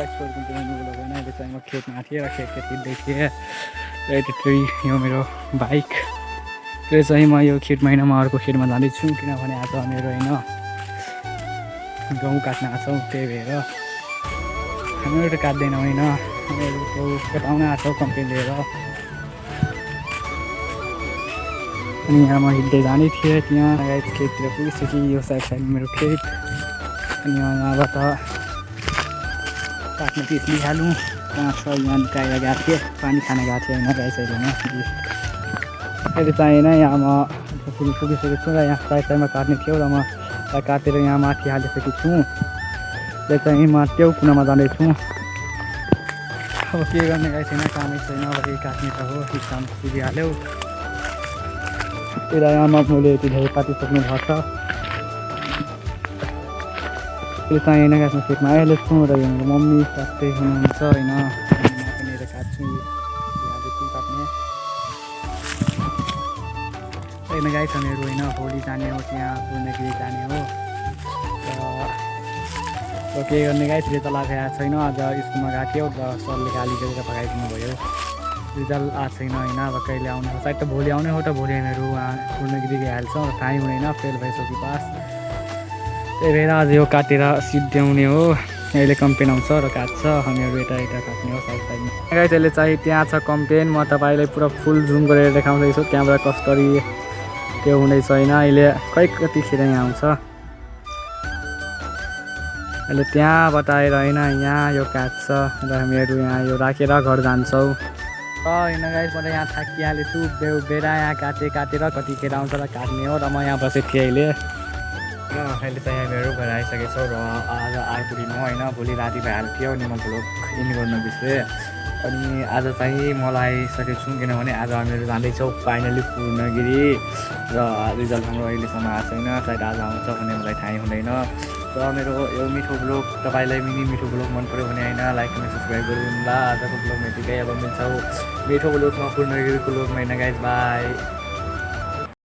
Export कुन blog होइन अहिले चाहिँ म खेतमा थिएँ र खेत खिच्दै थिएँ र यति यो मेरो बाइक र चाहिँ म यो खेत महिनामा अर्को खेतमा जाँदैछु किनभने आज मेरो होइन गहुँ काट्न आएको छौँ त्यही भएर हामीहरू त काट्दैनौँ होइन हामीहरू गहुँ कटाउन आएको छौँ कम्प्लेन लिएर अनि यहाँ म हिँड्दै जाने थिएँ त्यहाँ खेततिर पुगिसकेँ यो साइड मेरो खेत अनि यहाँबाट काट्ने पिस लिइहालौँ कहाँ छ यहाँ गाई गएको थिएँ पानी खान गएको थिएँ होइन गाई साइडमा अहिले चाहिँ होइन यहाँ म पुगिसकेको छु र यहाँ साइडमा काट्ने थियो र म काटेर यहाँ माथि हालिसकेको छु र चाहिँ म त्यो कुनामा जाँदैछु अब के गर्ने गाई छैन कामै छैन अब केही काट्ने त हो काम पुगिहाल्यो त्यही यहाँ मैले यति धेरै काटिसक्नु भएको छ अहिले चाहिँ होइन गाँच्नु खेतमा आइहालेको छु र मेरो मम्मी काट्दै हुनुहुन्छ होइन म पनि यता काट्छु काट्ने होइन गाई छ मेरो होइन भोलि जाने हो त्यहाँ पूर्णगिरी जाने हो र के गर्ने गाई रिजल्ट आएको छैन आज स्कुलमा गएको थियो र सरले गाली गरेर भगाइदिनु भयो रिजल्ट आएको छैन होइन अब कहिले आउने हो सायद त भोलि आउने हो त भोलि हामीहरू पूर्णगिरी गइहाल्छौँ र टाइम हुँदैन फेल भइसक्यो पास त्यही भएर आज यो काटेर सिद्ध्याउने हो अहिले कम्पेन आउँछ र काट्छ हामीहरू यता काट्ने हो साइड साइडमा गाई अहिले चाहिँ त्यहाँ छ कम्पेन म तपाईँलाई पुरा फुल जुम गरेर देखाउँदैछु त्यहाँबाट कसरी त्यो हुँदैछ होइन अहिले खै कतिखेर यहाँ आउँछ अहिले त्यहाँबाट आएर होइन यहाँ यो काट्छ र हामीहरू यहाँ यो राखेर घर जान्छौँ होइन गाइसबाट यहाँ थाकिहालेछु बेरा यहाँ काटेर कतिखेर आउँछ र काट्ने हो र म यहाँ बसेको थिएँ अहिले र अहिले चाहिँ हामीहरू घर आइसकेको छौँ र आज आइपुग्नु होइन भोलि राति भइहाल्थ्यो थियो अनि म भ्लग इन गर्न बिर्सेँ अनि आज चाहिँ मलाई आइसकेको छु किनभने आज हामीहरू जाँदैछौँ फाइनली पूर्णगिरी र रिजल्ट हाम्रो अहिलेसम्म आएको छैन सायद आज आउँछ भने मलाई थाहै हुँदैन र मेरो यो मिठो ब्लग तपाईँलाई मिठो ब्लग मन पऱ्यो भने होइन लाइक अनि सब्सक्राइब गरिदिनु ल आजको ब्लगमा यतिकै अब मिल्छौँ मिठो ब्लगमा पूर्णगिरीको ब्लगमा होइन गाइज बाई।